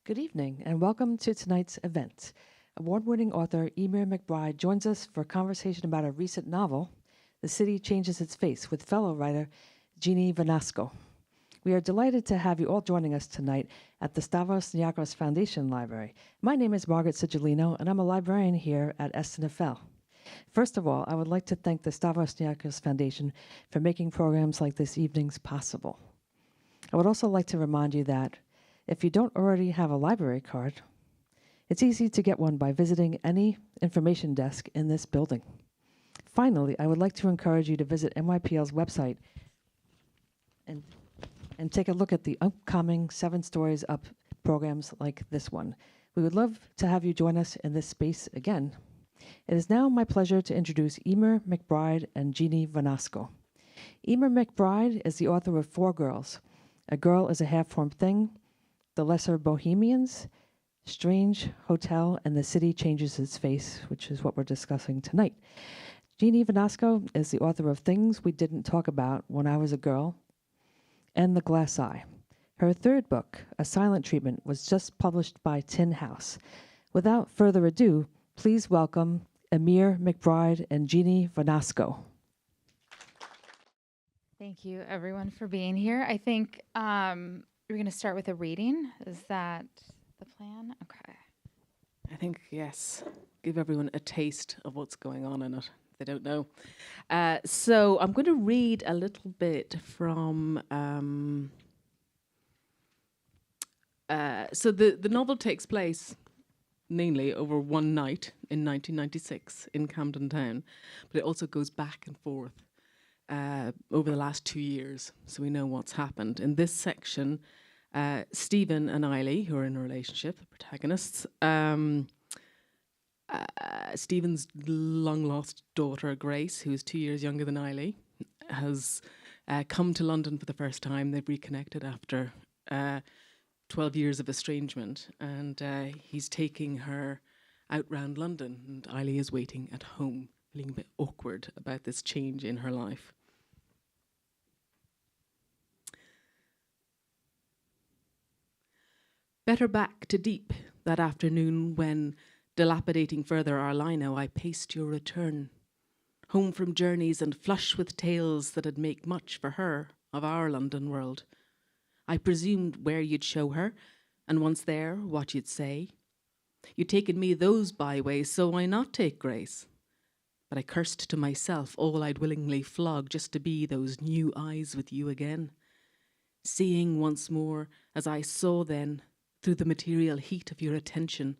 Good evening, and welcome to tonight's event. Award-winning author Eimear McBride joins us for a conversation about a recent novel, The City Changes Its Face, with fellow writer Jeannie Vanasco. We are delighted to have you all joining us tonight at the Stavros Niarchos Foundation Library. My name is Margaret Sigilino, and I'm a librarian here at SNFL. First of all, I would like to thank the Stavros Niarchos Foundation for making programs like this evening's possible. I would also like to remind you that if you don't already have a library card, it's easy to get one by visiting any information desk in this building. Finally, I would like to encourage you to visit NYPL's website and take a look at the upcoming 7 Stories Up programs like this one. We would love to have you join us in this space again. It is now my pleasure to introduce Eimear McBride and Jeannie Vanasco. Eimear McBride is the author of 4 Girls. A Girl is a Half-Formed Thing, The Lesser Bohemians, Strange Hotel, and The City Changes Its Face, which is what we're discussing tonight. Jeannie Vanasco is the author of Things We Didn't Talk About When I Was a Girl and The Glass Eye. Her 3rd book, A Silent Treatment, was just published by Tin House. Without further ado, please welcome Eimear McBride and Jeannie Vanasco. Thank you, everyone, for being here. I think we're going to start with a reading. Is that the plan? Okay. I think, yes, give everyone a taste of what's going on in it. They don't know. So I'm going to read a little bit from... so the novel takes place mainly over one night in 1996 in Camden Town, but it also goes back and forth over the last 2 years, so we know what's happened. In this section, Stephen and Eily, who are in a relationship, the protagonists, Stephen's long-lost daughter, Grace, who is 2 years younger than Eily, has come to London for the first time. They've reconnected after 12 years of estrangement, and he's taking her out round London, and Eily is waiting at home, feeling a bit awkward about this change in her life. Better back to deep that afternoon when, dilapidating further our lino, I paced your return. Home from journeys and flush with tales that'd make much for her of our London world. I presumed where you'd show her, and once there, what you'd say. You'd taken me those byways, so why not take Grace? But I cursed to myself all I'd willingly flog just to be those new eyes with you again. Seeing once more, as I saw then, through the material heat of your attention.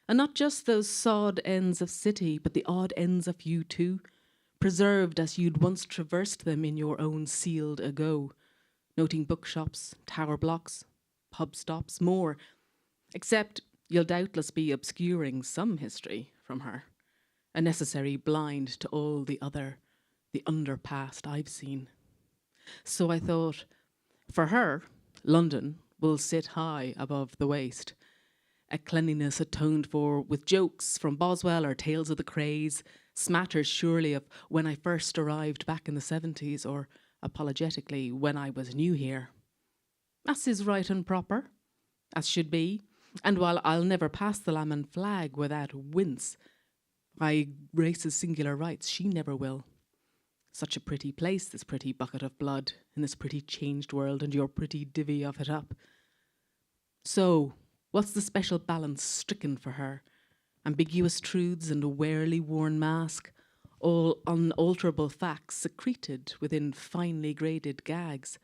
And not just those sod ends of city, but the odd ends of you too, preserved as you'd once traversed them in your own sealed ago, noting bookshops, tower blocks, pub stops, more, except you'll doubtless be obscuring some history from her, a necessary blind to all the underpast I've seen. So I thought, for her, London will sit high above the waist, a cleanliness atoned for with jokes from Boswell or tales of the craze, smatters surely of when I first arrived back in the 70s, or apologetically when I was new here. As is right and proper, as should be, and while I'll never pass the Lammen flag without a wince, by Grace's singular rights she never will. Such a pretty place, this pretty bucket of blood, in this pretty changed world, and your pretty divvy of it up. So, what's the special balance stricken for her? Ambiguous truths and a warily worn mask, all unalterable facts secreted within finely graded gags?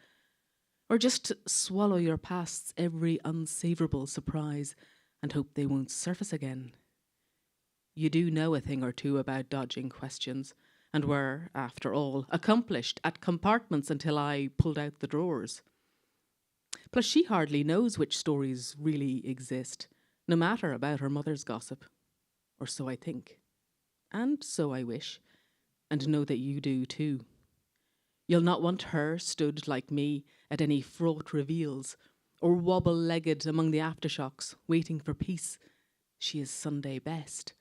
Or just swallow your past's every unsavourable surprise and hope they won't surface again? You do know a thing or two about dodging questions, and were, after all, accomplished at compartments until I pulled out the drawers. Plus she hardly knows which stories really exist, no matter about her mother's gossip. Or so I think. And so I wish, and know that you do too. You'll not want her stood like me at any fraught reveals, or wobble-legged among the aftershocks, waiting for peace. She is Sunday best.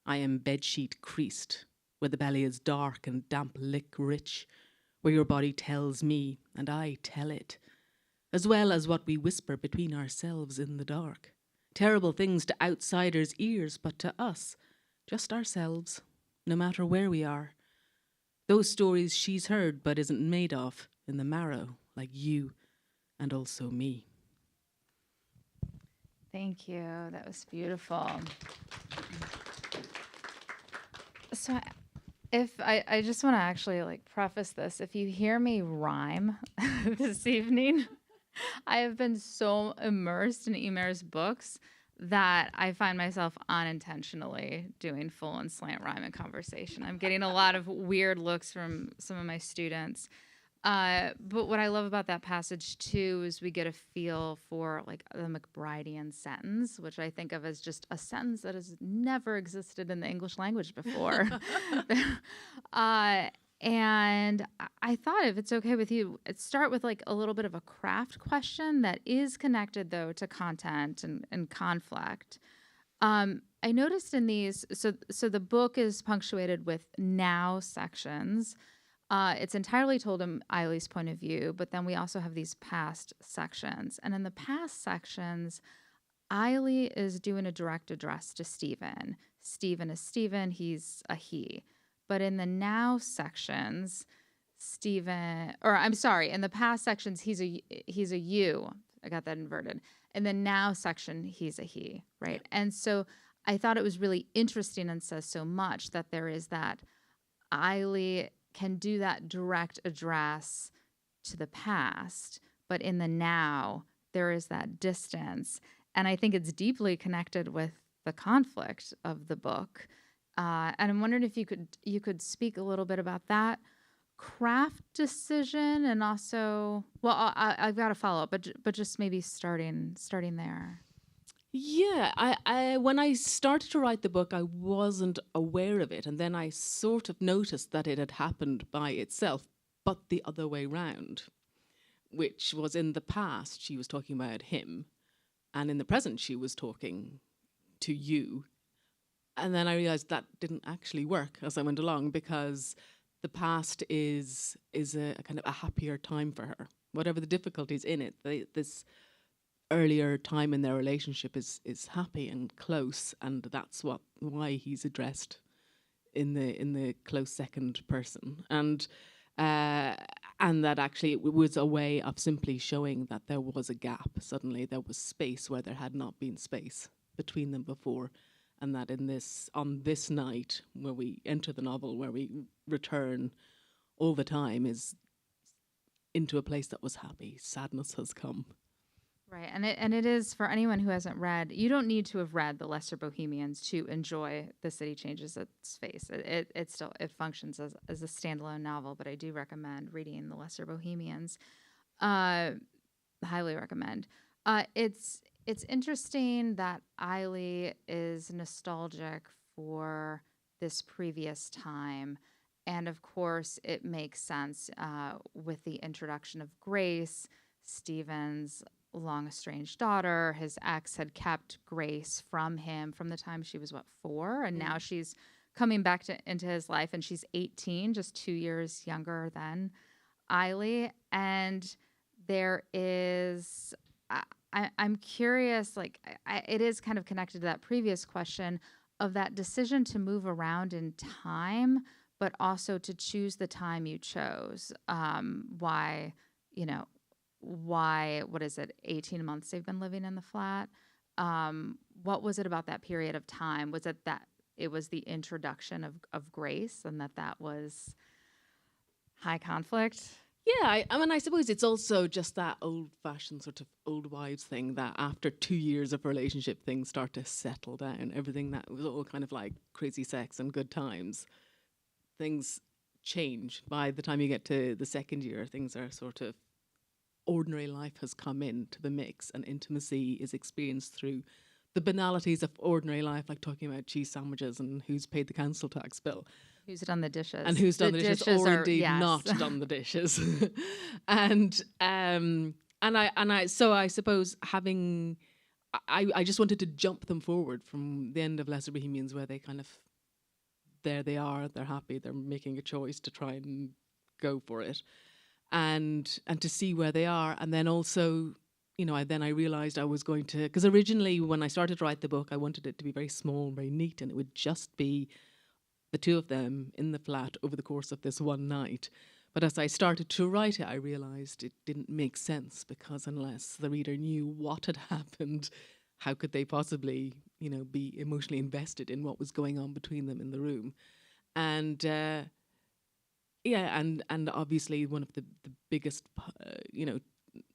I am bedsheet creased, where the belly is dark and damp lick rich, where your body tells me, and I tell it, as well as what we whisper between ourselves in the dark. Terrible things to outsiders' ears, but to us, just ourselves, no matter where we are. Those stories she's heard but isn't made of, in the marrow, like you and also me. Thank you. That was beautiful. So I just want to actually like preface this. If you hear me rhyme this evening, I have been so immersed in Eimear's books that I find myself unintentionally doing full and slant rhyme in conversation. I'm getting a lot of weird looks from some of my students. But what I love about that passage too is we get a feel for like the McBridean sentence, which I think of as just a sentence that has never existed in the English language before. And I thought, if it's okay with you, I'd start with like a little bit of a craft question that is connected though to content and conflict. I noticed in these, so the book is punctuated with now sections. It's entirely told in Eily's point of view, but then we also have these past sections. And in the past sections, Eily is doing a direct address to Stephen. Stephen is Stephen, he's a he. But in the now sections, in the past sections, he's a you. I got that inverted. In the now section, he's a he, right? And so I thought it was really interesting and says so much that there is that Eily can do that direct address to the past, but in the now, there is that distance. And I think it's deeply connected with the conflict of the book. And I'm wondering if you could speak a little bit about that craft decision, and also, well, I've got a follow up, but just maybe starting there. Yeah, I when I started to write the book, I wasn't aware of it, and then I sort of noticed that it had happened by itself, but the other way round, which was in the past she was talking about him, and in the present she was talking to you. And then I realized that didn't actually work as I went along, because the past is a kind of a happier time for her. Whatever the difficulties in it, this earlier time in their relationship is happy and close, and that's why he's addressed in the close second person, and that actually it was a way of simply showing that there was a gap. Suddenly there was space where there had not been space between them before. And that on this night where we enter the novel, where we return all the time, is into a place that was happy. Sadness has come. Right, and it is, for anyone who hasn't read, you don't need to have read The Lesser Bohemians to enjoy The City Changes Its Face. It still functions as a standalone novel, but I do recommend reading The Lesser Bohemians. Highly recommend. It's interesting that Eily is nostalgic for this previous time. And of course, it makes sense with the introduction of Grace, Stephen's long estranged daughter. His ex had kept Grace from him from the time she was, 4? And now she's coming back into his life, and she's 18, just 2 years younger than Eily. And there is... I'm curious, it is kind of connected to that previous question of that decision to move around in time, but also to choose the time you chose. Why, what is it, 18 months they've been living in the flat? What was it about that period of time? Was it that it was the introduction of Grace, and that was high conflict? Yeah, I suppose it's also just that old-fashioned sort of old wives thing that after 2 years of relationship, things start to settle down. Everything that was all kind of like crazy sex and good times, things change. By the time you get to the second year, things are sort of, ordinary life has come into the mix, and intimacy is experienced through the banalities of ordinary life, like talking about cheese sandwiches and who's paid the council tax bill. Who's done the dishes? And who's done the dishes, or indeed yes. not done the dishes. and so I suppose I just wanted to jump them forward from the end of Lesser Bohemians, where they kind of, there they are, they're happy, they're making a choice to try and go for it, and to see where they are, and then also, I realized I was going to, because originally when I started to write the book, I wanted it to be very small, very neat, and it would just be the two of them in the flat over the course of this one night. But as I started to write it, I realized it didn't make sense, because unless the reader knew what had happened, how could they possibly, be emotionally invested in what was going on between them in the room? And and obviously one of the biggest,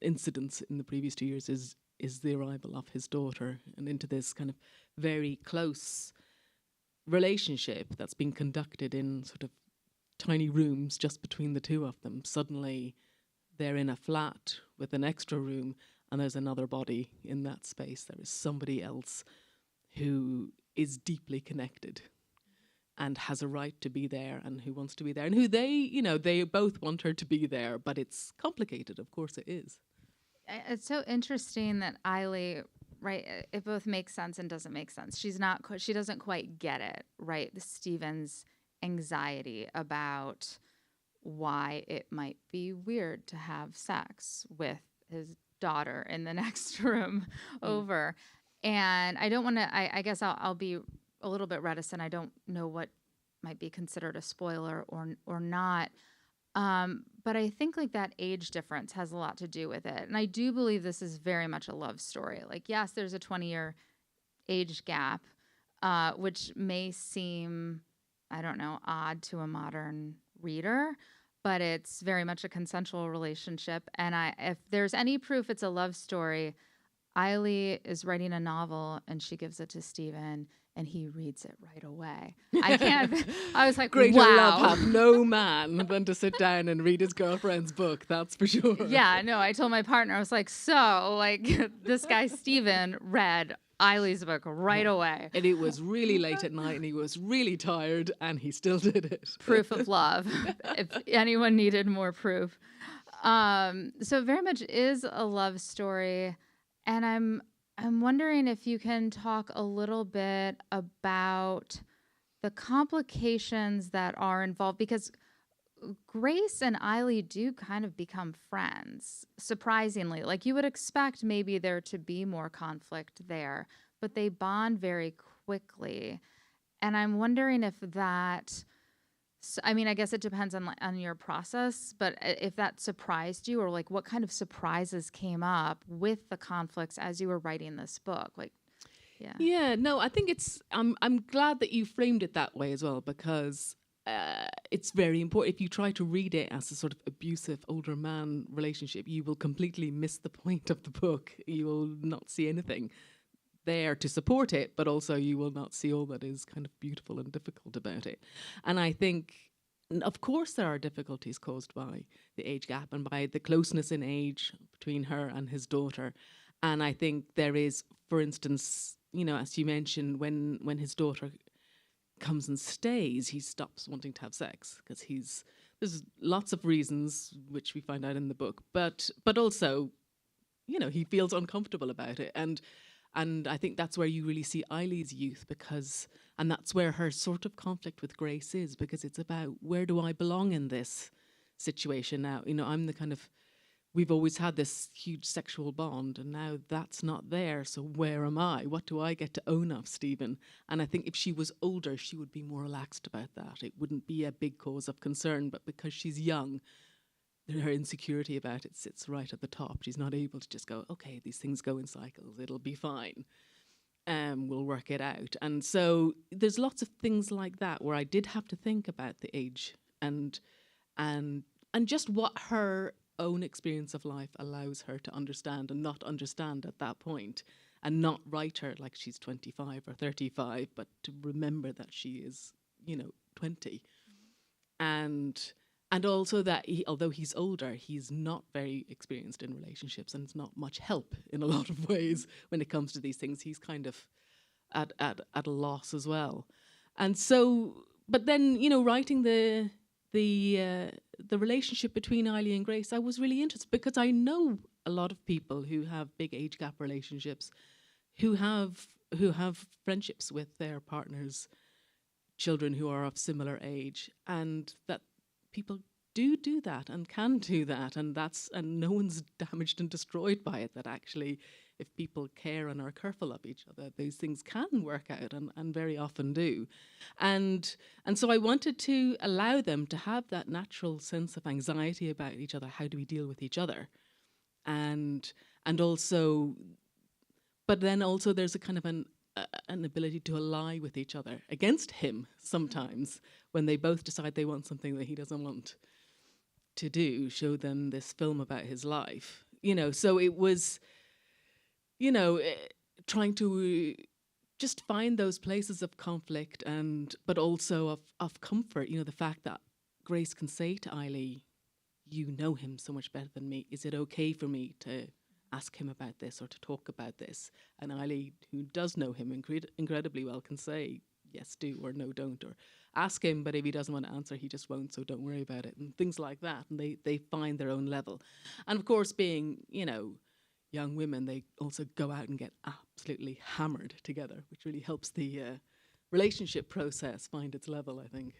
incidents in the previous 2 years is the arrival of his daughter, and into this kind of very close relationship that's been conducted in sort of tiny rooms just between the two of them. Suddenly they're in a flat with an extra room, and there's another body in that space. There is somebody else who is deeply connected and has a right to be there, and who wants to be there, and who they both want her to be there, but it's complicated. Of course it is. It's so interesting that Eily, right, it both makes sense and doesn't make sense. She doesn't quite get it, right? Stephen's anxiety about why it might be weird to have sex with his daughter in the next room over. And I don't want to, I guess I'll be a little bit reticent. I don't know what might be considered a spoiler or not. But I think like that age difference has a lot to do with it. And I do believe this is very much a love story. Like, yes, there's a 20-year age gap, which may seem, I don't know, odd to a modern reader, but it's very much a consensual relationship. And if there's any proof it's a love story, Eily is writing a novel and she gives it to Stephen, and he reads it right away. I was like, Greater wow. love have no man than to sit down and read his girlfriend's book, that's for sure. Yeah, no, I told my partner, I was like, this guy Stephen read Eily's book right away. And it was really late at night and he was really tired and he still did it. Proof of love, if anyone needed more proof. So very much is a love story. And I'm wondering if you can talk a little bit about the complications that are involved, because Grace and Eily do kind of become friends, surprisingly. Like, you would expect maybe there to be more conflict there, but they bond very quickly. And I'm wondering if that, I mean, I guess it depends on your process, but if that surprised you, or like what kind of surprises came up with the conflicts as you were writing this book? Like, yeah. Yeah, no, I think I'm glad that you framed it that way as well, because it's very important. If you try to read it as a sort of abusive older man relationship, you will completely miss the point of the book. You will not see anything there to support it, but also you will not see all that is kind of beautiful and difficult about it. And I think, of course, there are difficulties caused by the age gap and by the closeness in age between her and his daughter. And I think there is, for instance, as you mentioned, when his daughter comes and stays, he stops wanting to have sex, because there's lots of reasons which we find out in the book, but also, he feels uncomfortable about it. And I think that's where you really see Eily's youth, and that's where her sort of conflict with Grace is, because it's about, where do I belong in this situation now? I'm the kind of, we've always had this huge sexual bond, and now that's not there. So where am I? What do I get to own of, Stephen? And I think if she was older, she would be more relaxed about that. It wouldn't be a big cause of concern, but because she's young, her insecurity about it sits right at the top. She's not able to just go, okay, these things go in cycles, it'll be fine. We'll work it out. And so there's lots of things like that where I did have to think about the age and just what her own experience of life allows her to understand and not understand at that point, and not write her like she's 25 or 35, but to remember that she is, 20. And also that although he's older, he's not very experienced in relationships, and it's not much help in a lot of ways when it comes to these things. He's kind of at a loss as well. And so, but then, writing the relationship between Eily and Grace, I was really interested, because I know a lot of people who have big age gap relationships, who have friendships with their partners' children who are of similar age, and that people do that and can do that, and no one's damaged and destroyed by it. That actually, if people care and are careful of each other, those things can work out, and very often do. And so I wanted to allow them to have that natural sense of anxiety about each other. How do we deal with each other? And also, but then also there's a kind of an ability to ally with each other against him sometimes when they both decide they want something that he doesn't want to do, show them this film about his life. So it was, trying to just find those places of conflict but also of comfort. The fact that Grace can say to Eily, you know him so much better than me. Is it okay for me to ask him about this or to talk about this? And Eily, who does know him incredibly well, can say, yes, do, or no, don't, or ask him, but if he doesn't want to answer, he just won't, so don't worry about it, and things like that. And they find their own level. And of course, being, young women, they also go out and get absolutely hammered together, which really helps the relationship process find its level, I think.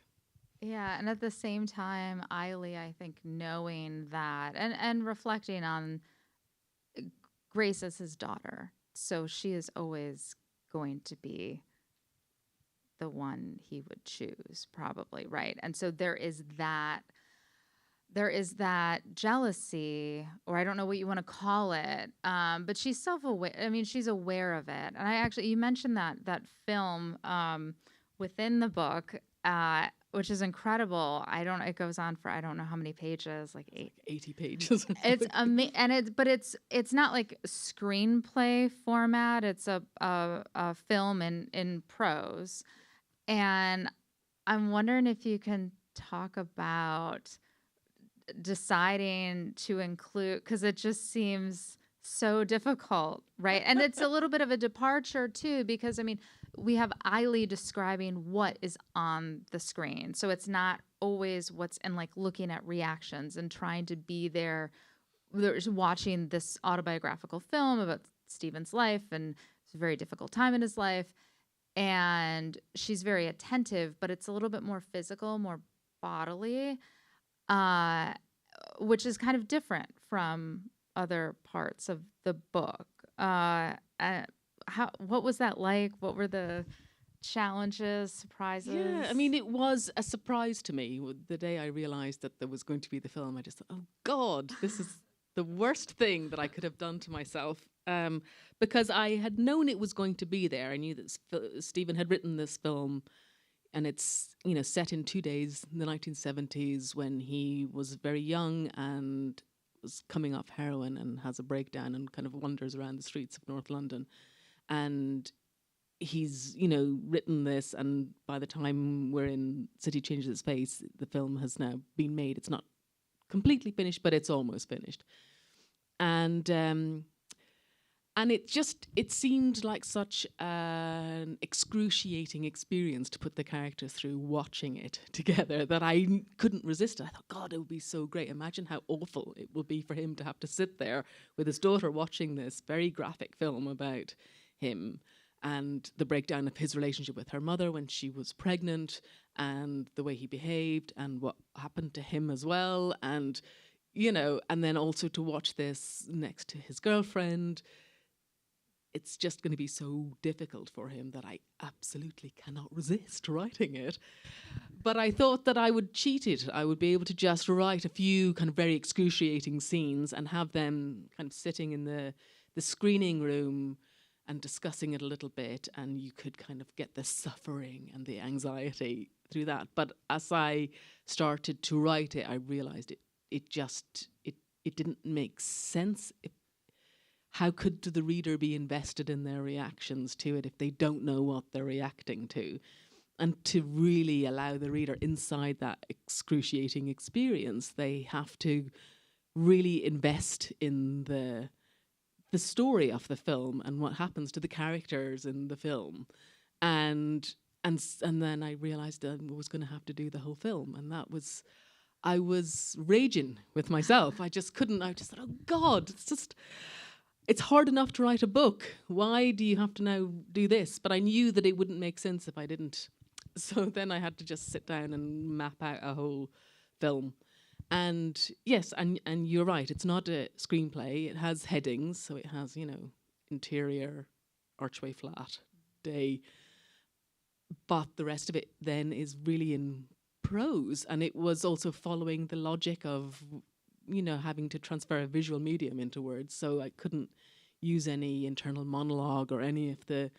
Yeah, and at the same time, Eily, I think, knowing that and reflecting on Grace as his daughter, so she is always going to be the one he would choose, probably, right? And so there is that jealousy, or I don't know what you want to call it, but she's self-aware. I mean, she's aware of it. And you mentioned that film within the book, which is incredible. It goes on for I don't know how many pages, like 80 pages. It's but it's not like screenplay format. It's a film in prose, and I'm wondering if you can talk about deciding to include, because it just seems so difficult, right? And it's a little bit of a departure too, because I mean, we have Eily describing what is on the screen, so it's not always what's, and like looking at reactions and trying to be there. There's watching this autobiographical film about Stephen's life, and it's a very difficult time in his life, and she's very attentive, but it's a little bit more physical, more bodily, which is kind of different from other parts of the book. What was that like? What were the challenges, surprises? Yeah, I mean, it was a surprise to me. The day I realized that there was going to be the film, I just thought, oh God, this is the worst thing that I could have done to myself. Because I had known it was going to be there. I knew that Stephen had written this film, and it's, set in 2 days in the 1970s when he was very young and was coming off heroin and has a breakdown and kind of wanders around the streets of North London. And he's, written this, and by the time we're in City Changes Its Face, the film has now been made. It's not completely finished, but it's almost finished. And it seemed like such an excruciating experience to put the characters through watching it together that I couldn't resist it. I thought, God, it would be so great. Imagine how awful it will be for him to have to sit there with his daughter watching this very graphic film about him and the breakdown of his relationship with her mother when she was pregnant, and the way he behaved and what happened to him as well. And, and then also to watch this next to his girlfriend. It's just going to be so difficult for him that I absolutely cannot resist writing it. But I thought that I would cheat it. I would be able to just write a few kind of very excruciating scenes and have them kind of sitting in the screening room and discussing it a little bit, and you could kind of get the suffering and the anxiety through that. But as I started to write it, I realized it didn't make sense. How could the reader be invested in their reactions to it if they don't know what they're reacting to? And to really allow the reader inside that excruciating experience, they have to really invest in the story of the film and what happens to the characters in the film. And then I realized that I was going to have to do the whole film, and I was raging with myself. I just couldn't. I just thought, oh God, it's hard enough to write a book. Why do you have to now do this? But I knew that it wouldn't make sense if I didn't. So then I had to just sit down and map out a whole film. And yes, and you're right, it's not a screenplay. It has headings, so it has, interior, archway flat, day. But the rest of it then is really in prose. And it was also following the logic of, having to transfer a visual medium into words. So I couldn't use any internal monologue or any of the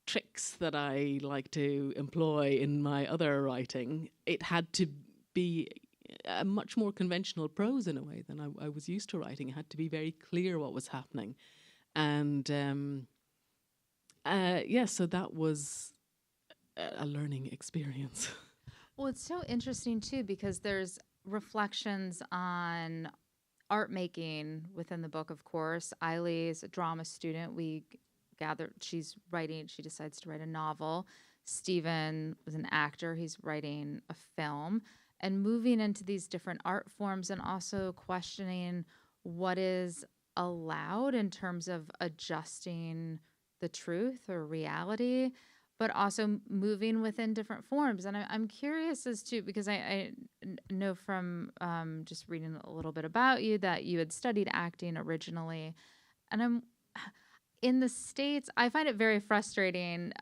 tricks that I like to employ in my other writing. It had to be a much more conventional prose in a way than I was used to writing. It had to be very clear what was happening. And so that was a learning experience. Well, it's so interesting too, because there's reflections on art making within the book, of course. Eily is a drama student. We gather, she decides to write a novel. Stephen was an actor. He's writing a film. And moving into these different art forms, and also questioning what is allowed in terms of adjusting the truth or reality, but also moving within different forms. And I'm curious as to, because I know from just reading a little bit about you that you had studied acting originally. And in the States, I find it very frustrating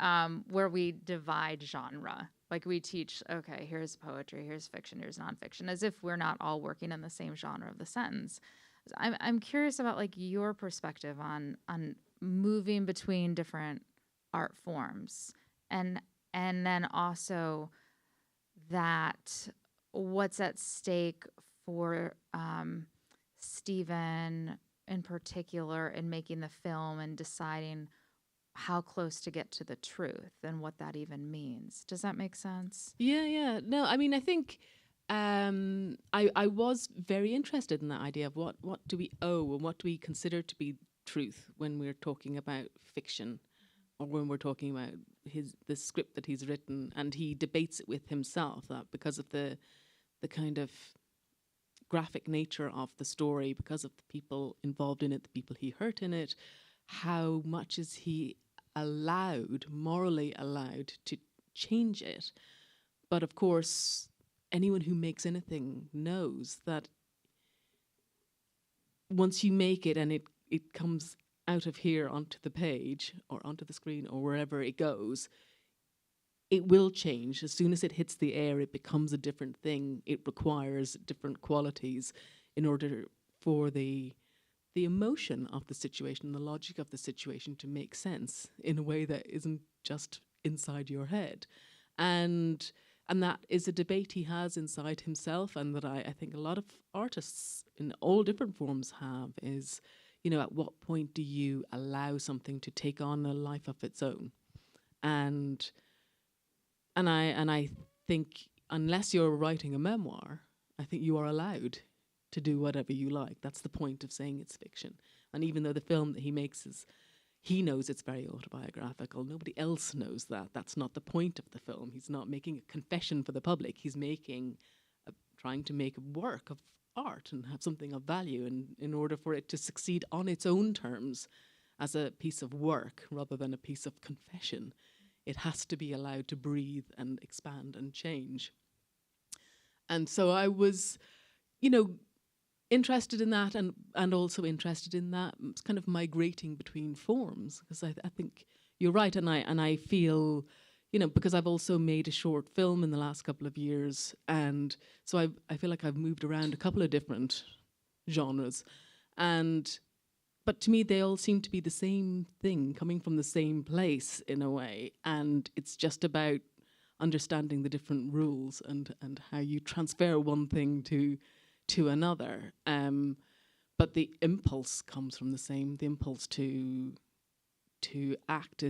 where we divide genre. Like we teach, okay, here's poetry, here's fiction, here's nonfiction, as if we're not all working in the same genre of the sentence. I'm curious about like your perspective on moving between different art forms, and then also that what's at stake for Stephen in particular in making the film and deciding how close to get to the truth and what that even means. Does that make sense? Yeah. No, I mean, I think I was very interested in that idea of what do we owe and what do we consider to be truth when we're talking about fiction, or when we're talking about the script that he's written. And he debates it with himself, that because of the kind of graphic nature of the story, because of the people involved in it, the people he hurt in it, how much is he morally allowed to change it. But of course, anyone who makes anything knows that once you make it and it comes out of here onto the page or onto the screen or wherever it goes, it will change. As soon as it hits the air, it becomes a different thing. It requires different qualities in order for the emotion of the situation, the logic of the situation to make sense in a way that isn't just inside your head. And that is a debate he has inside himself, and that I think a lot of artists in all different forms have, is, at what point do you allow something to take on a life of its own? And I think unless you're writing a memoir, I think you are allowed to do whatever you like. That's the point of saying it's fiction. And even though the film that he makes he knows it's very autobiographical, nobody else knows that. That's not the point of the film. He's not making a confession for the public. He's trying to make a work of art and have something of value. And in order for it to succeed on its own terms as a piece of work rather than a piece of confession, it has to be allowed to breathe and expand and change. And so I was, interested in that, and also interested in that kind of migrating between forms, because I think you're right, and I feel, because I've also made a short film in the last couple of years, and so I feel like I've moved around a couple of different genres, but to me they all seem to be the same thing, coming from the same place in a way, and it's just about understanding the different rules and how you transfer one thing to another, but the impulse comes from the same. The impulse to act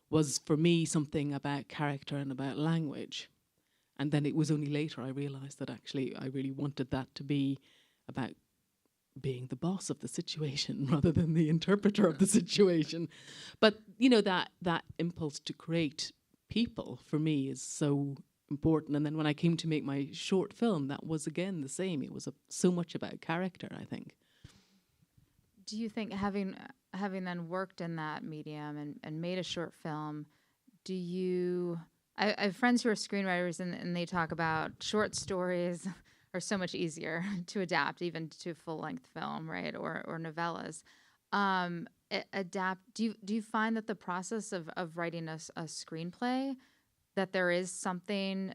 was for me something about character and about language, and then it was only later I realised that actually I really wanted that to be about being the boss of the situation rather than the interpreter of the situation. But that impulse to create people for me is so important. And then when I came to make my short film, that was again the same. It was so much about character, I think. Do you think, having then worked in that medium and made a short film, I have friends who are screenwriters, and they talk about short stories are so much easier to adapt, even to full length film, right, or novellas. Adapt. Do you find that the process of writing a screenplay, that there is something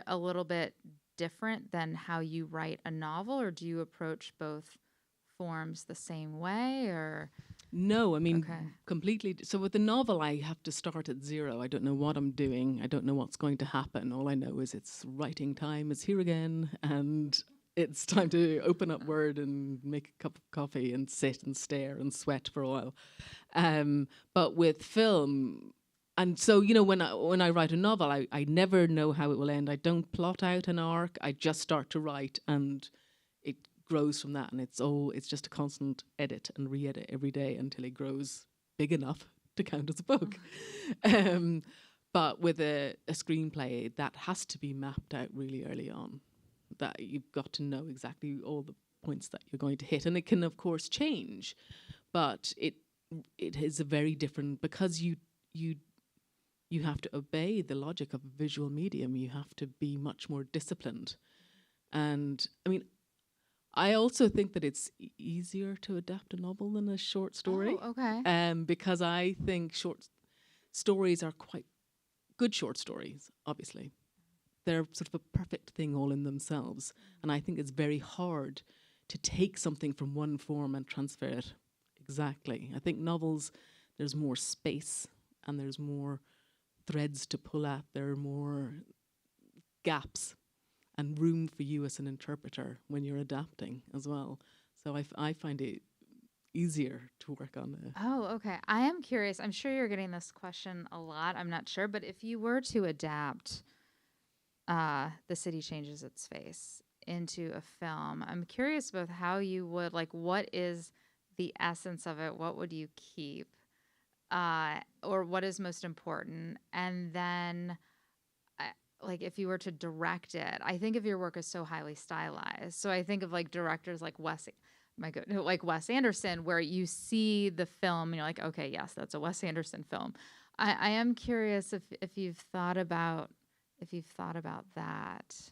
a little bit different than how you write a novel, or do you approach both forms the same way, or? No, I mean, Okay. completely. So with the novel, I have to start at zero. I don't know what I'm doing. I don't know what's going to happen. All I know is it's writing time is here again, and it's time to open up Word and make a cup of coffee and sit and stare and sweat for a while. But with film, and so, you know, when I write a novel, I never know how it will end. I don't plot out an arc. I just start to write, and it grows from that, and it's just a constant edit and re-edit every day until it grows big enough to count as a book. But with a screenplay, that has to be mapped out really early on. That you've got to know exactly all the points that you're going to hit, and it can of course change, but it is a very different, because you have to obey the logic of a visual medium. You have to be much more disciplined, and I mean, I also think that it's easier to adapt a novel than a short story. Oh, okay. Because I think short stories are quite good. Short stories, obviously, they're sort of a perfect thing all in themselves. And I think it's very hard to take something from one form and transfer it exactly. I think novels, there's more space and there's more threads to pull at. There are more gaps and room for you as an interpreter when you're adapting as well. So I find it easier to work on it. Oh, okay. I am curious. I'm sure you're getting this question a lot. I'm not sure. But if you were to adapt The City Changes Its Face into a film, I'm curious about how you would, like, what is the essence of it? What would you keep? Or what is most important? And then, like, if you were to direct it, I think of your work as so highly stylized. So I think of like directors like Wes Anderson, where you see the film and you're like, okay, yes, that's a Wes Anderson film. I am curious if you've thought about that.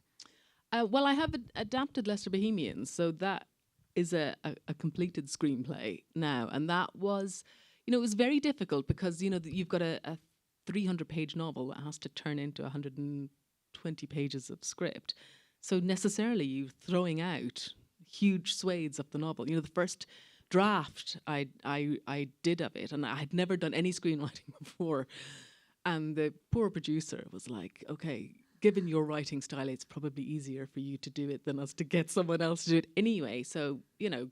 Well, I have adapted Lesser Bohemians, so that is a completed screenplay now, and that was, you know, it was very difficult because, you know, you've got a 300-page novel that has to turn into 120 pages of script. So necessarily you're throwing out huge swathes of the novel. You know, the first draft I did of it, and I had never done any screenwriting before, and the poor producer was like, okay, given your writing style, it's probably easier for you to do it than us to get someone else to do it anyway. So, you know,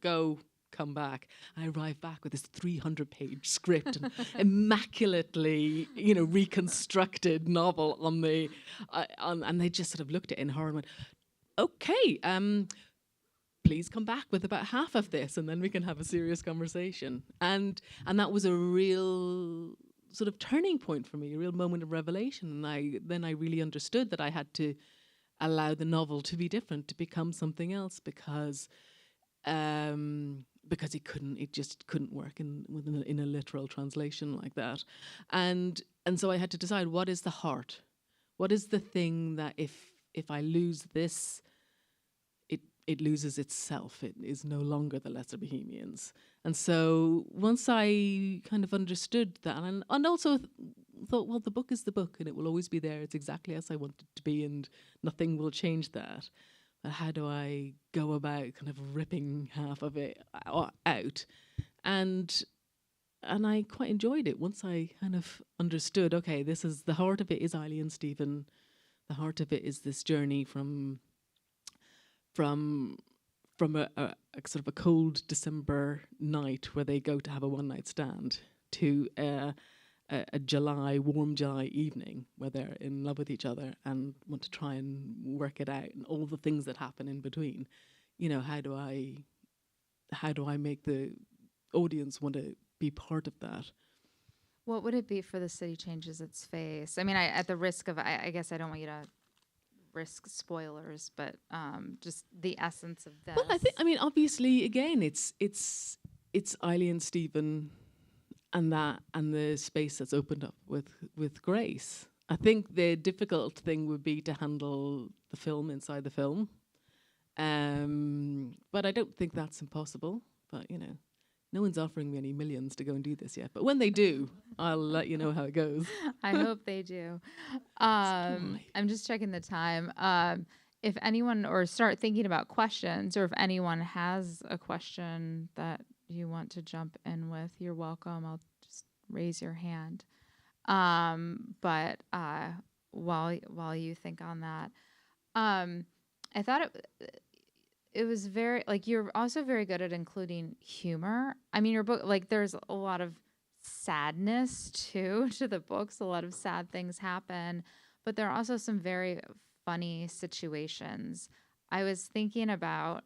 come back. I arrived back with this 300-page script and immaculately, you know, reconstructed novel on the, and they just sort of looked at it in horror and went, okay, please come back with about half of this and then we can have a serious conversation. And that was a real sort of turning point for me, a real moment of revelation. And then I really understood that I had to allow the novel to be different, to become something else, because it just couldn't work in a literal translation like that. And so I had to decide, what is the heart? What is the thing that if I lose this, it loses itself. It is no longer the Lesser Bohemians. And so once I kind of understood that, and also thought, well, the book is the book and it will always be there. It's exactly as I want it to be and nothing will change that. But how do I go about kind of ripping half of it out? And I quite enjoyed it once I kind of understood, okay, this is the heart of it is Eily and Stephen. The heart of it is this journey from a sort of a cold December night where they go to have a one-night stand to a warm July evening where they're in love with each other and want to try and work it out, and all the things that happen in between. You know, how do I make the audience want to be part of that? What would it be for The City Changes Its Face? I mean, at the risk of, I guess I don't want you to risk spoilers, but just the essence of this. Well, I mean, obviously, again, it's Eily and Stephen, and the space that's opened up with Grace. I think the difficult thing would be to handle the film inside the film, But I don't think that's impossible. But, no one's offering me any millions to go and do this yet. But when they do, I'll let you know how it goes. I hope they do. I'm just checking the time. If anyone, or start thinking about questions, or if anyone has a question that you want to jump in with, you're welcome. I'll just raise your hand. But while you think on that, I thought it was very, like, you're also very good at including humor. I mean, your book, like, there's a lot of sadness too to the books. A lot of sad things happen, but there are also some very funny situations. I was thinking about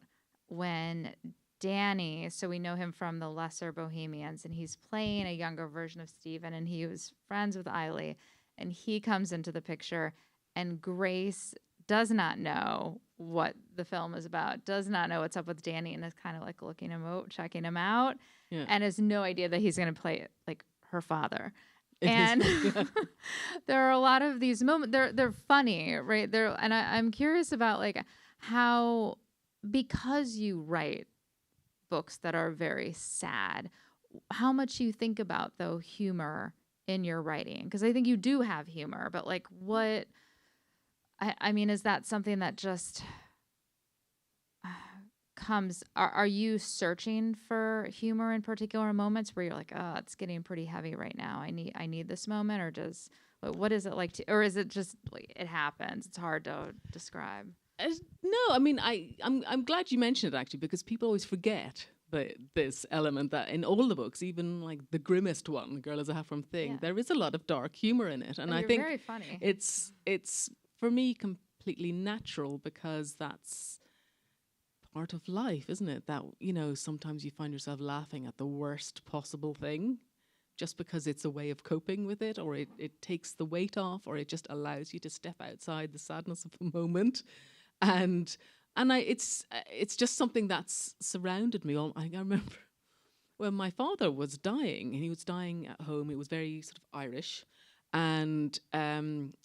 when Danny, so we know him from the Lesser Bohemians, and he's playing a younger version of Stephen, and he was friends with Eily, and he comes into the picture, and Grace does not know what the film is about, does not know what's up with Danny, and is kind of like looking him out, checking him out, and has no idea that he's going to play like her father. And there are a lot of these moments. They're funny, right? I'm curious about like how, because you write books that are very sad, how much you think about though humor in your writing, because I think you do have humor, but like what. I mean, is that something that just comes? Are you searching for humor in particular moments where you're like, oh, it's getting pretty heavy right now. I need this moment, or what is it like to, or is it just like it happens? It's hard to describe. No, I mean, I'm glad you mentioned it actually, because people always forget this element that in all the books, even like the grimmest one, Girl is a Half From Thing, there is a lot of dark humor in it, and I think very funny. It's for me completely natural, because that's part of life, isn't it? That, sometimes you find yourself laughing at the worst possible thing just because it's a way of coping with it, or it takes the weight off, or it just allows you to step outside the sadness of the moment. And it's just something that's surrounded me all. I remember when my father was dying, and he was dying at home. It was very sort of Irish, and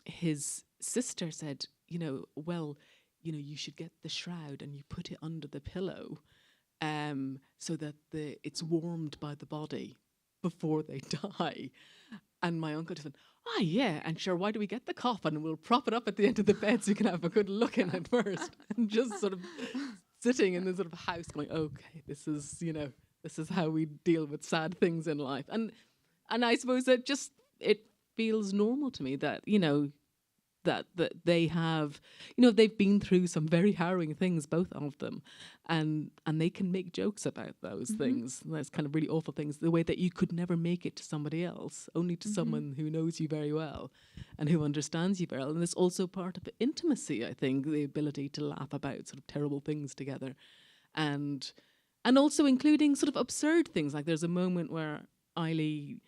his sister said, you should get the shroud and you put it under the pillow, so that it's warmed by the body before they die. And my uncle just went, "Ah, yeah, and sure, why do we get the coffin and we'll prop it up at the end of the bed so you can have a good look in it first." And just sort of sitting in this sort of house going, okay, this is how we deal with sad things in life. And I suppose that just, it feels normal to me that, that they have, they've been through some very harrowing things, both of them, and they can make jokes about those things, those kind of really awful things, the way that you could never make it to somebody else, only to someone who knows you very well and who understands you very well. And it's also part of intimacy, I think, the ability to laugh about sort of terrible things together, and also including sort of absurd things. Like there's a moment where Eily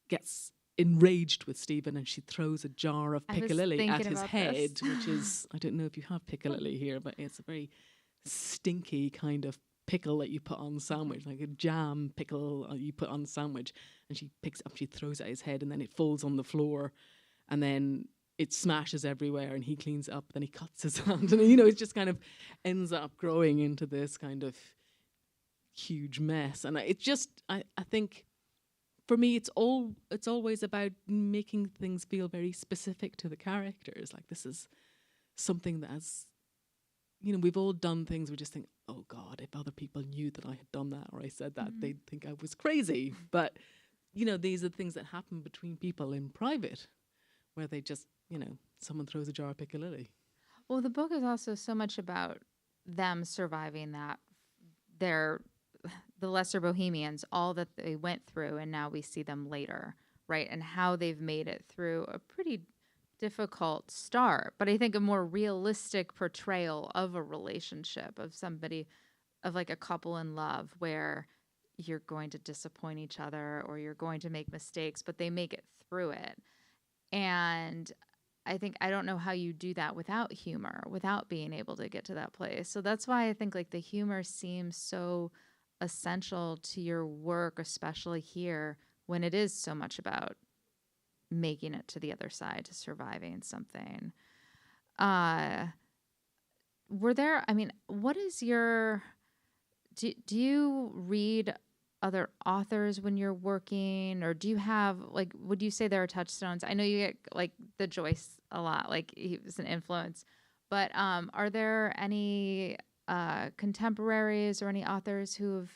gets enraged with Stephen, and she throws a jar of piccalilli at his head, which is, I don't know if you have piccalilli here, but it's a very stinky kind of pickle that you put on sandwich, like a jam pickle you put on sandwich. And she picks it up, she throws it at his head, and then it falls on the floor, and then it smashes everywhere, and he cleans it up, then he cuts his hand, and it just kind of ends up growing into this kind of huge mess. And it just, I think, for me, it's always about making things feel very specific to the characters. Like, this is something that has, we've all done things we just think, oh God, if other people knew that I had done that or I said that, they'd think I was crazy. But, these are things that happen between people in private, where they just, someone throws a jar of piccalilli. Well, the book is also so much about them surviving that, the Lesser Bohemians, all that they went through, and now we see them later, right? And how they've made it through a pretty difficult start, but I think a more realistic portrayal of a relationship, of somebody, of like a couple in love, where you're going to disappoint each other or you're going to make mistakes, but they make it through it. And I think, I don't know how you do that without humor, without being able to get to that place. So that's why I think like the humor seems so essential to your work, especially here, when it is so much about making it to the other side, to surviving something. were there, I mean, what is your, do you read other authors when you're working, or do you have, like, would you say there are touchstones? I know you get like the Joyce a lot, like he was an influence, but are there any contemporaries or any authors who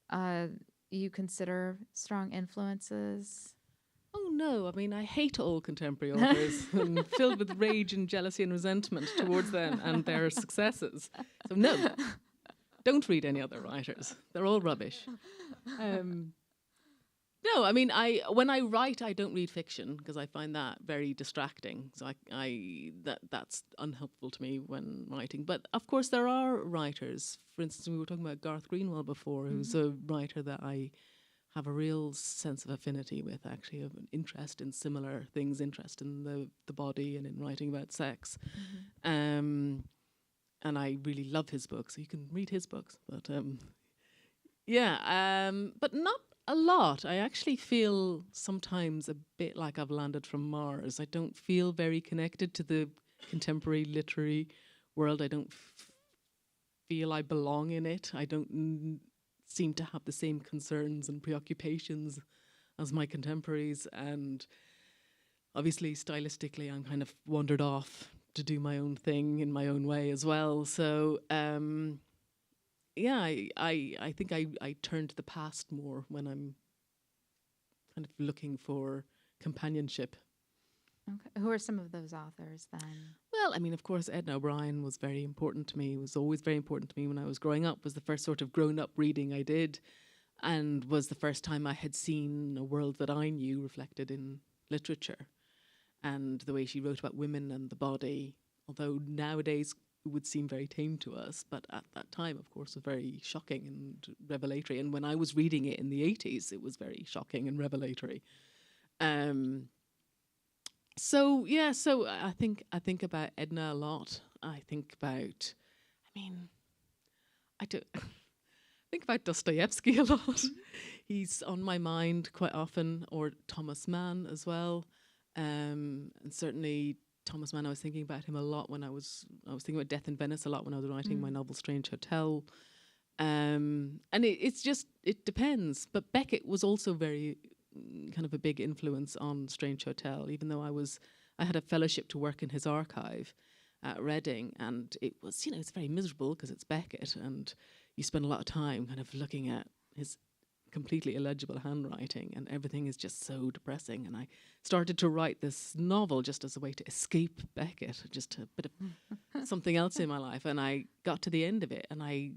have you consider strong influences? Oh no, I mean, I hate all contemporary authors. I'm filled with rage and jealousy and resentment towards them and their successes. So no, don't read any other writers. They're all rubbish. No, I mean, when I write, I don't read fiction because I find that very distracting. So that's unhelpful to me when writing. But of course, there are writers. For instance, we were talking about Garth Greenwell before, who's a writer that I have a real sense of affinity with, actually, of an interest in similar things, interest in the body and in writing about sex. And I really love his books. So you can read his books, but but not a lot. I actually feel sometimes a bit like I've landed from Mars. I don't feel very connected to the contemporary literary world. I don't feel I belong in it. I don't seem to have the same concerns and preoccupations as my contemporaries. And obviously, stylistically, I'm kind of wandered off to do my own thing in my own way as well. So, I think I turn to the past more when I'm kind of looking for companionship. Okay. Who are some of those authors then? Well, I mean, of course, Edna O'Brien was very important to me. It was always very important to me when I was growing up. It was the first sort of grown-up reading I did, and was the first time I had seen a world that I knew reflected in literature. And the way she wrote about women and the body, although nowadays it would seem very tame to us, but at that time, of course, was very shocking and revelatory. And when I was reading it in the 80s, it was very shocking and revelatory. So I think about Edna a lot. I think about, I think about Dostoevsky a lot. He's on my mind quite often, or Thomas Mann as well. And certainly Thomas Mann, I was thinking about him a lot when I was thinking about Death in Venice a lot when I was writing my novel Strange Hotel. And it depends. But Beckett was also very kind of a big influence on Strange Hotel, even though I had a fellowship to work in his archive at Reading, and it was, it's very miserable because it's Beckett, and you spend a lot of time kind of looking at his completely illegible handwriting, and everything is just so depressing. And I started to write this novel just as a way to escape Beckett, just a bit of something else in my life. And I got to the end of it, and I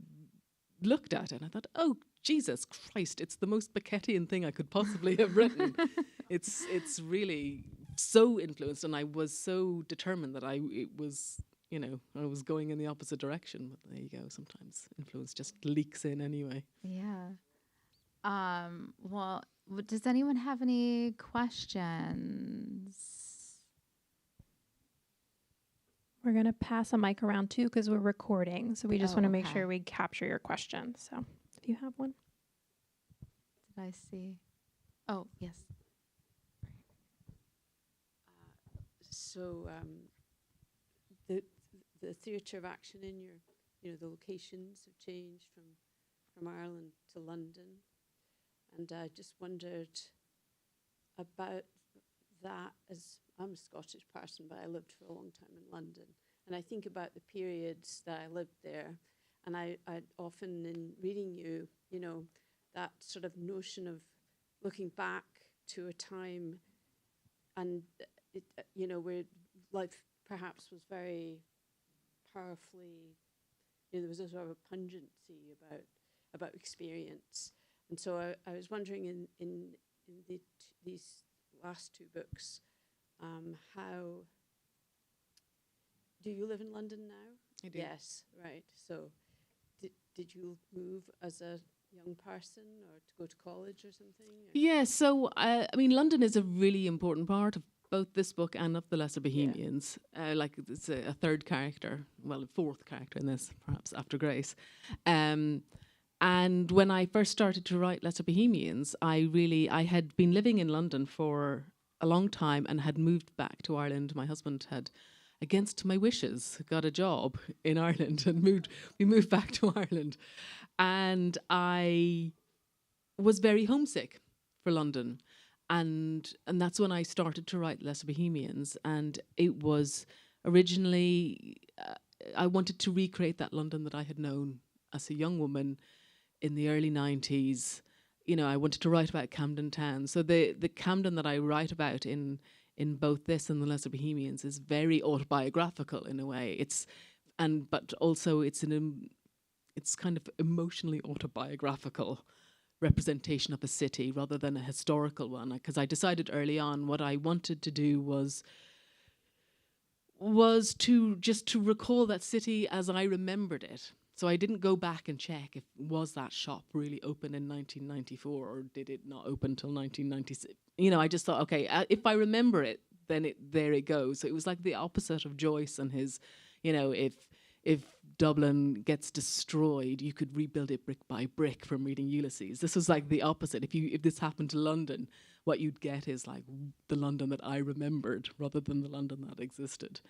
looked at it, and I thought, oh, Jesus Christ, it's the most Beckettian thing I could possibly have written. It's really so influenced, and I was so determined that I was going in the opposite direction. But there you go. Sometimes influence just leaks in anyway. Yeah. Well, does anyone have any questions? We're going to pass a mic around too because we're recording. So we just want to make okay. sure we capture your question. So if you have one. Did I see? Oh, yes. So the theatre of action in your, the locations have changed from Ireland to London. And I just wondered about that, as I'm a Scottish person, but I lived for a long time in London. And I think about the periods that I lived there. And I often, in reading you, that sort of notion of looking back to a time and, where life perhaps was very powerfully, there was a sort of a pungency about experience. And so I was wondering in these last two books, how do you live in London now? I do. Yes, right. So did you move as a young person or to go to college or something? Or? Yeah, so London is a really important part of both this book and of The Lesser Bohemians. It's a third character, well, a fourth character in this, perhaps after Grace. And when I first started to write Lesser Bohemians, I had been living in London for a long time and had moved back to Ireland. My husband had against my wishes, got a job in Ireland and we moved back to Ireland. And I was very homesick for London. And that's when I started to write Lesser Bohemians. And it was originally, I wanted to recreate that London that I had known as a young woman in the early 90s. You know, I wanted to write about Camden Town. So the Camden that I write about in both this and the Lesser Bohemians is very autobiographical in a way. But also it's kind of emotionally autobiographical representation of a city rather than a historical one. Because I decided early on what I wanted to do was to recall that city as I remembered it. So I didn't go back and check if was that shop really open in 1994 or did it not open till 1996. You know, I just thought, okay, if I remember it, then there it goes. So it was like the opposite of Joyce and his, you know, if Dublin gets destroyed, you could rebuild it brick by brick from reading Ulysses. This was like the opposite. If this happened to London, what you'd get is like the London that I remembered rather than the London that existed.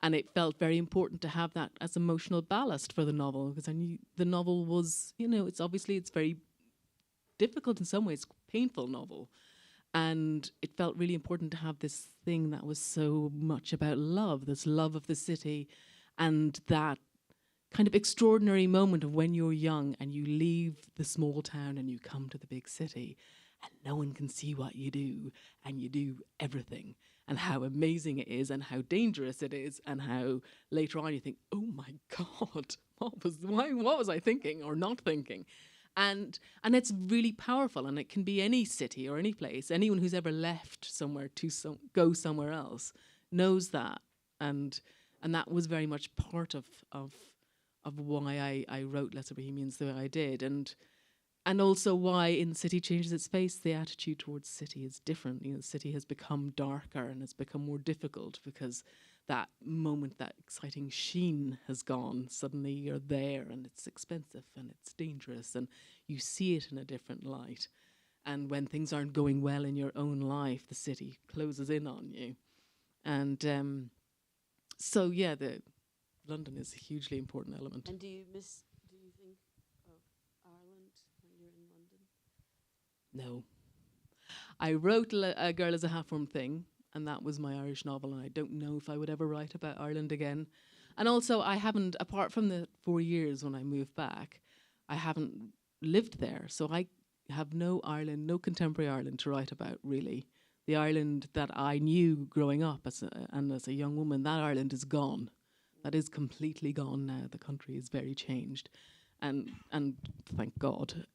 And it felt very important to have that as emotional ballast for the novel, because I knew the novel was, you know, it's very difficult in some ways, painful novel. And it felt really important to have this thing that was so much about love, this love of the city, and that kind of extraordinary moment of when you're young and you leave the small town and you come to the big city and no one can see what you do and you do everything, and how amazing it is and how dangerous it is, and how later on you think, oh my God, what was I thinking or not thinking? And it's really powerful, and it can be any city or any place. Anyone who's ever left somewhere to go somewhere else knows that. And that was very much part of why I wrote Lesser Bohemians the way I did. And also why in City Changes Its Face, the attitude towards city is different. You know, the city has become darker and it's become more difficult because that moment, that exciting sheen has gone. Suddenly you're there and it's expensive and it's dangerous and you see it in a different light. And when things aren't going well in your own life, the city closes in on you. And so, yeah, London is a hugely important element. And do you think of Ireland when you're in London? No. I wrote A Girl is a Half-Formed Thing, and that was my Irish novel, and I don't know if I would ever write about Ireland again. And also, I haven't, apart from the 4 years when I moved back, I haven't lived there. So I have no contemporary Ireland to write about, really. The Ireland that I knew growing up as a young woman, that Ireland is gone. That is completely gone now. The country is very changed, and thank God.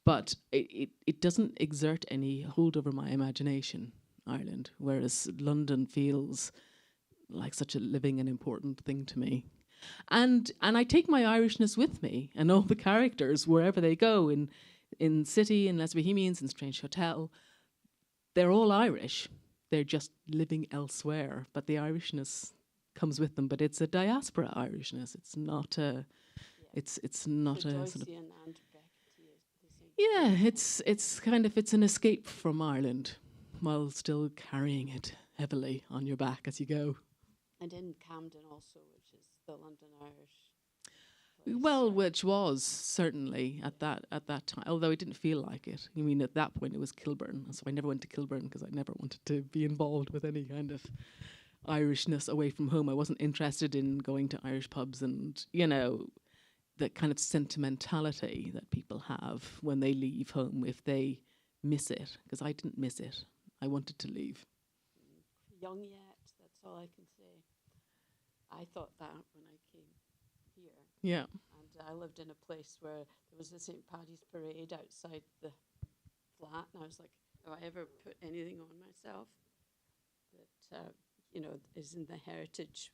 But it doesn't exert any hold over my imagination, Ireland, whereas London feels like such a living and important thing to me. And I take my Irishness with me, and all the characters, wherever they go, in City, in Les Bohemians, in Strange Hotel, they're all Irish. They're just living elsewhere, but the Irishness comes with them. But it's a diaspora Irishness. It's not a. It's not so a Joyce sort of. and Beckett, the same. Yeah, it's an escape from Ireland, while still carrying it heavily on your back as you go. And in Camden also, which is the London Irish place. Well, which was certainly at that time, although it didn't feel like it. I mean, at that point it was Kilburn, so I never went to Kilburn because I never wanted to be involved with any kind of Irishness away from home. I wasn't interested in going to Irish pubs and, you know, the kind of sentimentality that people have when they leave home if they miss it, because I didn't miss it. I wanted to leave. Young yet, that's all I can say. I thought that when I came here. Yeah. And I lived in a place where there was a St. Paddy's parade outside the flat, and I was like, have I ever put anything on myself that, you know, is in the heritage?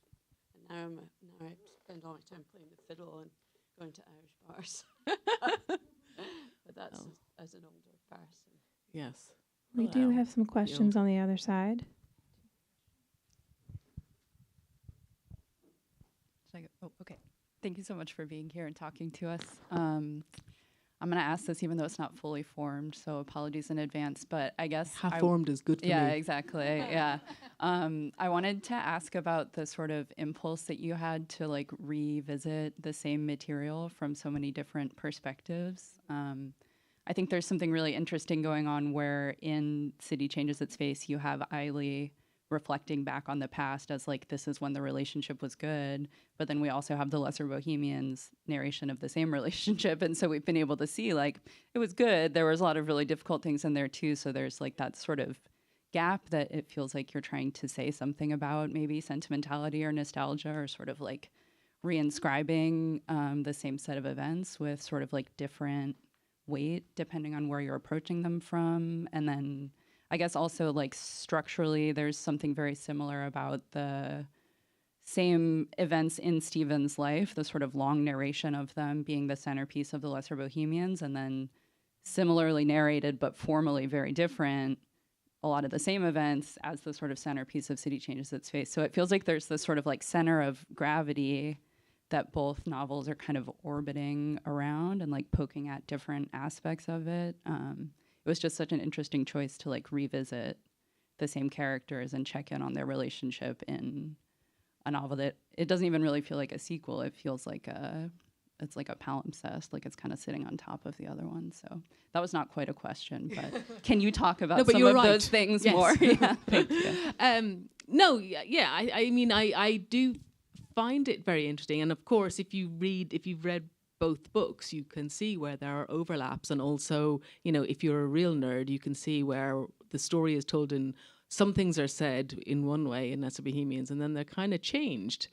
And now I spend all my time playing the fiddle and going to Irish bars. But that's as an older person. Yes. We do have some questions on the other side. Should I go? Oh, okay. Thank you so much for being here and talking to us. I'm I'm going to ask this even though it's not fully formed, so apologies in advance, but I guess... Half formed is good for me. Yeah, exactly, yeah. I wanted to ask about the sort of impulse that you had to like revisit the same material from so many different perspectives. I think there's something really interesting going on where in City Changes Its Face, you have Eily reflecting back on the past as like, this is when the relationship was good. But then we also have the Lesser Bohemians narration of the same relationship. And so we've been able to see like, it was good. There was a lot of really difficult things in there too. So there's like that sort of gap that it feels like you're trying to say something about, maybe sentimentality or nostalgia, or sort of like reinscribing the same set of events with sort of like different weight depending on where you're approaching them from. And then I guess also like structurally, there's something very similar about the same events in Stephen's life, the sort of long narration of them being the centerpiece of the Lesser Bohemians, and then similarly narrated but formally very different, a lot of the same events as the sort of centerpiece of City Changes Its Face. So it feels like there's this sort of like center of gravity that both novels are kind of orbiting around and like poking at different aspects of it. It was just such an interesting choice to like revisit the same characters and check in on their relationship in a novel that it doesn't even really feel like a sequel. It feels like it's like a palimpsest, like it's kind of sitting on top of the other one. So that was not quite a question, but can you talk about some of those things more? Yeah, thank you. No, yeah, I mean, I do find it very interesting. And of course, if you've read both books, you can see where there are overlaps. And also, you know, if you're a real nerd, you can see where the story is told in, some things are said in one way in Lesser Bohemians, and then they're kind of changed.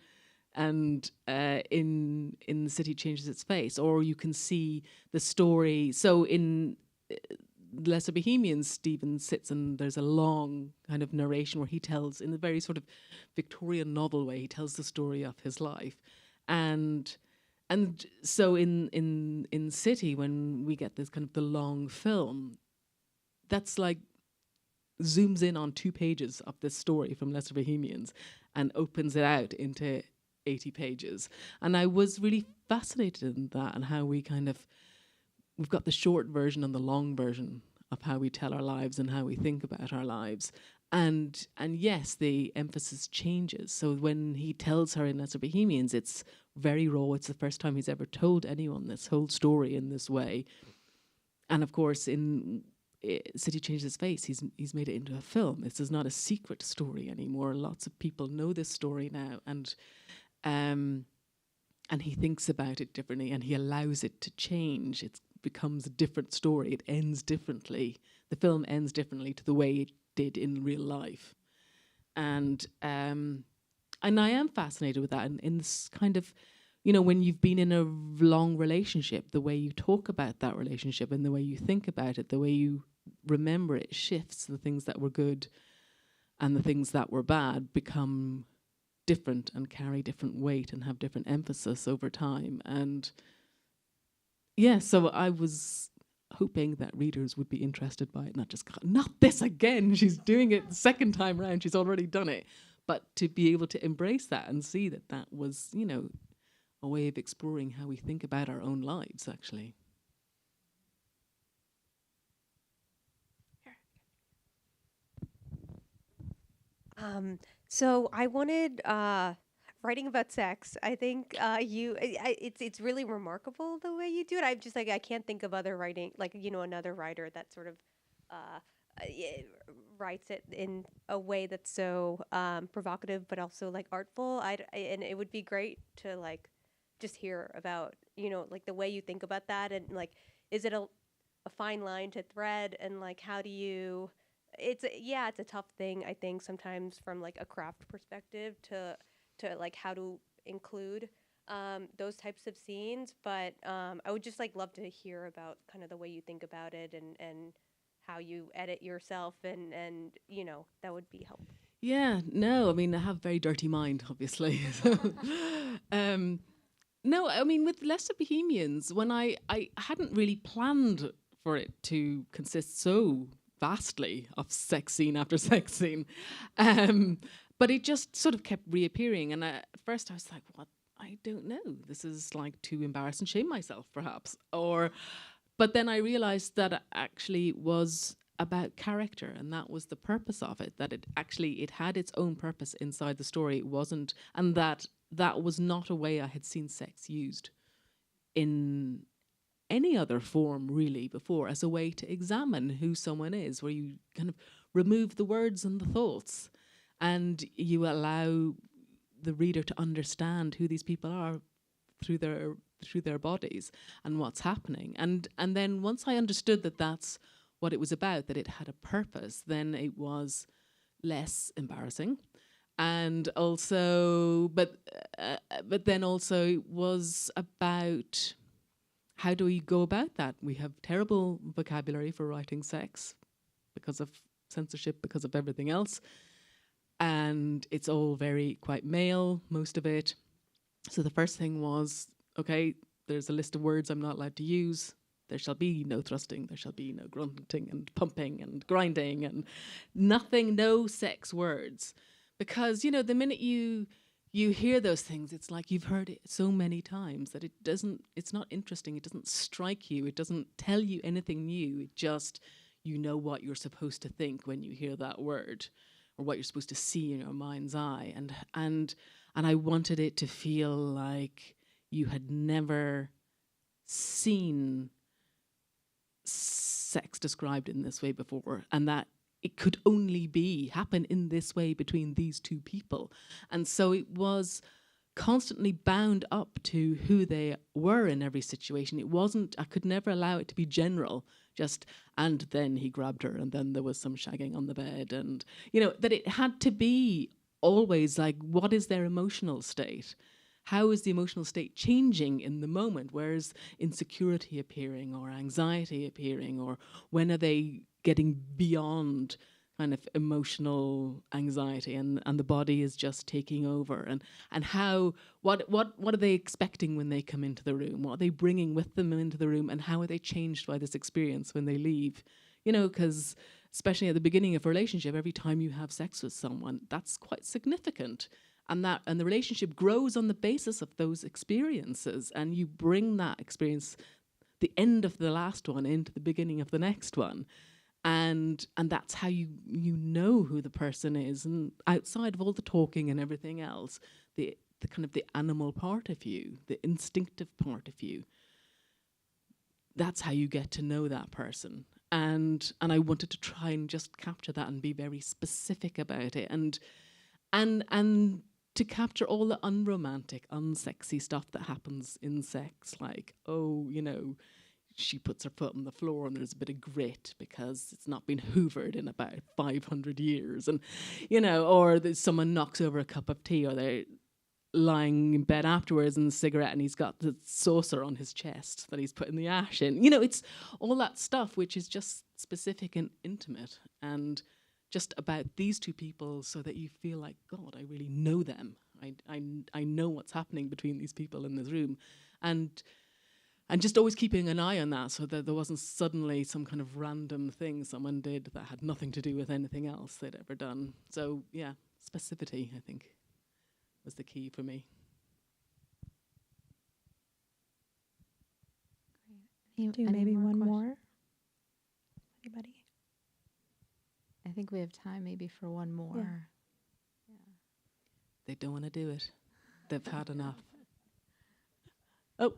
And in The City Changes Its Face, or you can see the story. So in Lesser Bohemians, Stephen sits and there's a long kind of narration where he tells, in a very sort of Victorian novel way, he tells the story of his life. And so in City, when we get this kind of the long film, that's like zooms in on 2 pages of this story from Lesser Bohemians and opens it out into 80 pages. And I was really fascinated in that, and how we've got the short version and the long version of how we tell our lives and how we think about our lives. And yes, the emphasis changes. So when he tells her in Lesser Bohemians, it's very raw. It's the first time he's ever told anyone this whole story in this way. And of course, in City Changes Its Face, he's made it into a film. This is not a secret story anymore. Lots of people know this story now, and he thinks about it differently, and he allows it to change. It becomes a different story. It ends differently. The film ends differently to the way it did in real life. And I am fascinated with that. And in this kind of, you know, when you've been in a long relationship, the way you talk about that relationship and the way you think about it, the way you remember it shifts. The things that were good and the things that were bad become different and carry different weight and have different emphasis over time. And yeah, so I was hoping that readers would be interested by it, not this again, she's doing it the second time round, she's already done it, but to be able to embrace that and see that that was, you know, a way of exploring how we think about our own lives, actually. So I wanted writing about sex. I think it's really remarkable the way you do it. I'm just like, I can't think of other writing, like, you know, another writer that sort of writes it in a way that's so provocative but also like artful. And it would be great to like just hear about, you know, like the way you think about that, and like, is it a fine line to thread, and like, how do you? It's a tough thing, I think, sometimes from like a craft perspective to like how to include those types of scenes. But I would just like love to hear about kind of the way you think about it, and how you edit yourself, and you know, that would be helpful. Yeah, no, I mean, I have a very dirty mind, obviously. No, I mean, with Lesser Bohemians, when I hadn't really planned for it to consist so vastly of sex scene after sex scene, but it just sort of kept reappearing. And at first I was like, what? I don't know. This is like too embarrassed and shame myself, perhaps. But But then I realized that it actually was about character, and that was the purpose of it, that it had its own purpose inside the story. It wasn't, and that was not a way I had seen sex used in any other form really before, as a way to examine who someone is, where you kind of remove the words and the thoughts and you allow the reader to understand who these people are through their bodies and what's happening. And then once I understood that that's what it was about, that it had a purpose, then it was less embarrassing. And also, but then also it was about, how do we go about that? We have terrible vocabulary for writing sex because of censorship, because of everything else. And it's all quite male, most of it. So the first thing was, okay, there's a list of words I'm not allowed to use. There shall be no thrusting, there shall be no grunting and pumping and grinding and nothing, no sex words. Because, the minute you hear those things, it's like you've heard it so many times that it's not interesting, it doesn't strike you, it doesn't tell you anything new, it just, you know what you're supposed to think when you hear that word, or what you're supposed to see in your mind's eye. And I wanted it to feel like you had never seen sex described in this way before, and that it could only happen in this way between these two people. And so it was constantly bound up to who they were in every situation. It wasn't, I could never allow it to be general, just, and then he grabbed her, and then there was some shagging on the bed, and, that it had to be always like, what is their emotional state? How is the emotional state changing in the moment? Where is insecurity appearing, or anxiety appearing, or when are they getting beyond kind of emotional anxiety, and the body is just taking over, and how, what are they expecting when they come into the room? What are they bringing with them into the room, and how are they changed by this experience when they leave? Because especially at the beginning of a relationship, every time you have sex with someone, that's quite significant. And the relationship grows on the basis of those experiences, and you bring that experience, the end of the last one, into the beginning of the next one, and that's how you know who the person is. And outside of all the talking and everything else, the kind of the animal part of you, the instinctive part of you, that's how you get to know that person. And I wanted to try and just capture that and be very specific about it, and to capture all the unromantic, unsexy stuff that happens in sex, like, she puts her foot on the floor and there's a bit of grit because it's not been hoovered in about 500 years, and, or someone knocks over a cup of tea, or they're lying in bed afterwards and a cigarette and he's got the saucer on his chest that he's putting the ash in. It's all that stuff which is just specific and intimate, and just about these two people, so that you feel like, God, I really know them. I know what's happening between these people in this room. And just always keeping an eye on that, so that there wasn't suddenly some kind of random thing someone did that had nothing to do with anything else they'd ever done. So, yeah, specificity, I think, was the key for me. Do maybe one more? Anybody? I think we have time maybe for one more. Yeah. They don't want to do it. They've had enough. Oh.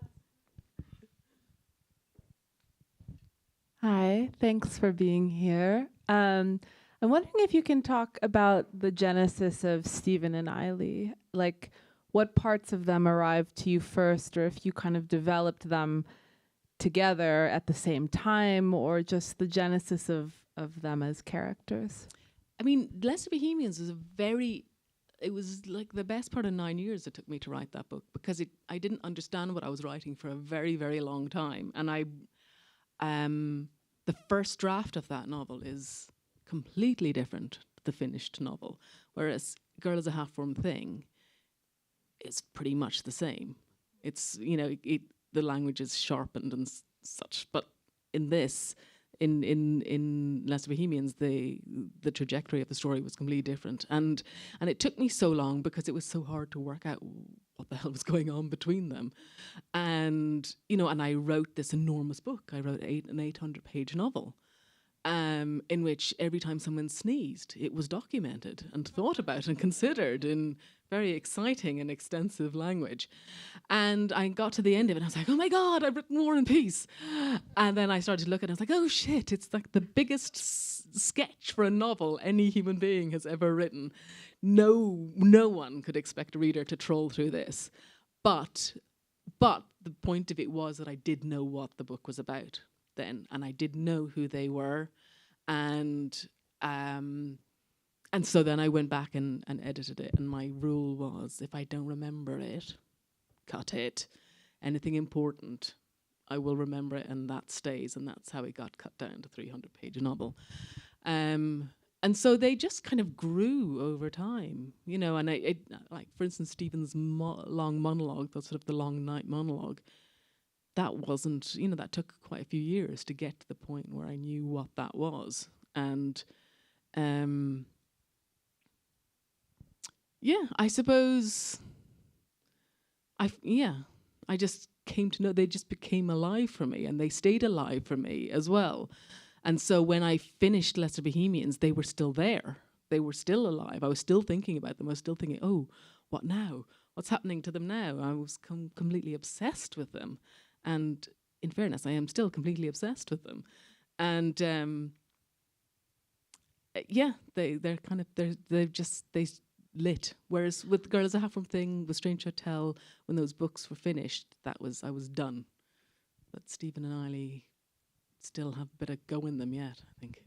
Hi, thanks for being here. I'm wondering if you can talk about the genesis of Stephen and Eily, like what parts of them arrived to you first, or if you kind of developed them together at the same time, or just the genesis of them as characters. I mean, Lesser Bohemians is it was like the best part of 9 years it took me to write that book, because I didn't understand what I was writing for a very, very long time. And the first draft of that novel is completely different to the finished novel, whereas Girl is a Half-Formed Thing is pretty much the same. It's, the language is sharpened and such, but in this, In Lesser Bohemians, the trajectory of the story was completely different, and it took me so long because it was so hard to work out what the hell was going on between them, and and I wrote this enormous book. I wrote an 800-page novel, in which every time someone sneezed, it was documented and thought about and considered in very exciting and extensive language. And I got to the end of it, and I was like, oh my God, I've written War and Peace. And then I started to look at it, and I was like, oh shit, it's like the biggest sketch for a novel any human being has ever written. No one could expect a reader to troll through this. But the point of it was that I did know what the book was about then, and I did know who they were, and so then I went back and edited it, and my rule was, if I don't remember it, cut it. Anything important, I will remember it, and that stays, and that's how it got cut down to 300-page novel. And so they just kind of grew over time, and it like, for instance, Stephen's long monologue, the sort of the long night monologue, that wasn't, that took quite a few years to get to the point where I knew what that was. And I suppose I just came to know they just became alive for me, and they stayed alive for me as well. And so when I finished Lesser Bohemians, they were still there. They were still alive. I was still thinking about them. I was still thinking, oh, what now? What's happening to them now? I was completely obsessed with them. And in fairness, I am still completely obsessed with them. And they lit. Whereas with Girl Is a Half-Formed Thing, with Strange Hotel, when those books were finished, I was done. But Stephen and Eily still have a bit of go in them yet, I think.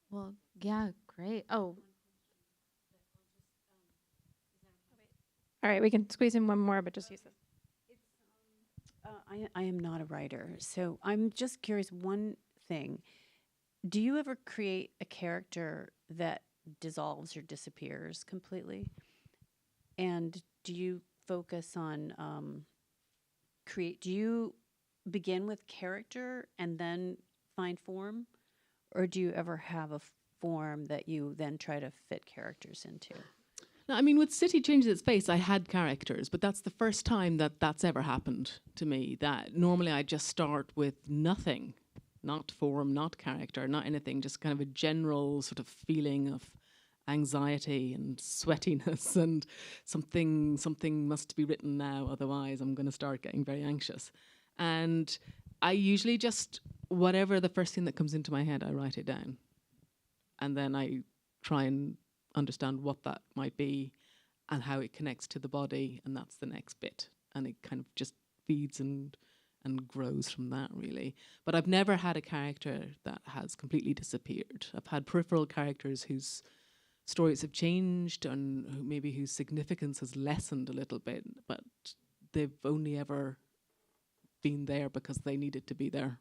Well, yeah, great. Oh, All right, we can squeeze in one more, but just use this. I am not a writer, so I'm just curious. One thing: do you ever create a character that dissolves or disappears completely? And do you focus on do you begin with character and then find form, or do you ever have a form that you then try to fit characters into? No, I mean, with City Changes Its Face, I had characters, but that's the first time that that's ever happened to me. That normally I just start with nothing, not form, not character, not anything, just kind of a general sort of feeling of anxiety and sweatiness and something must be written now, otherwise I'm going to start getting very anxious. And I usually just, whatever the first thing that comes into my head, I write it down. And then I try and understand what that might be and how it connects to the body, and that's the next bit. And it kind of just feeds and grows from that, really. But I've never had a character that has completely disappeared. I've had peripheral characters whose stories have changed and whose significance has lessened a little bit, but they've only ever been there because they needed to be there.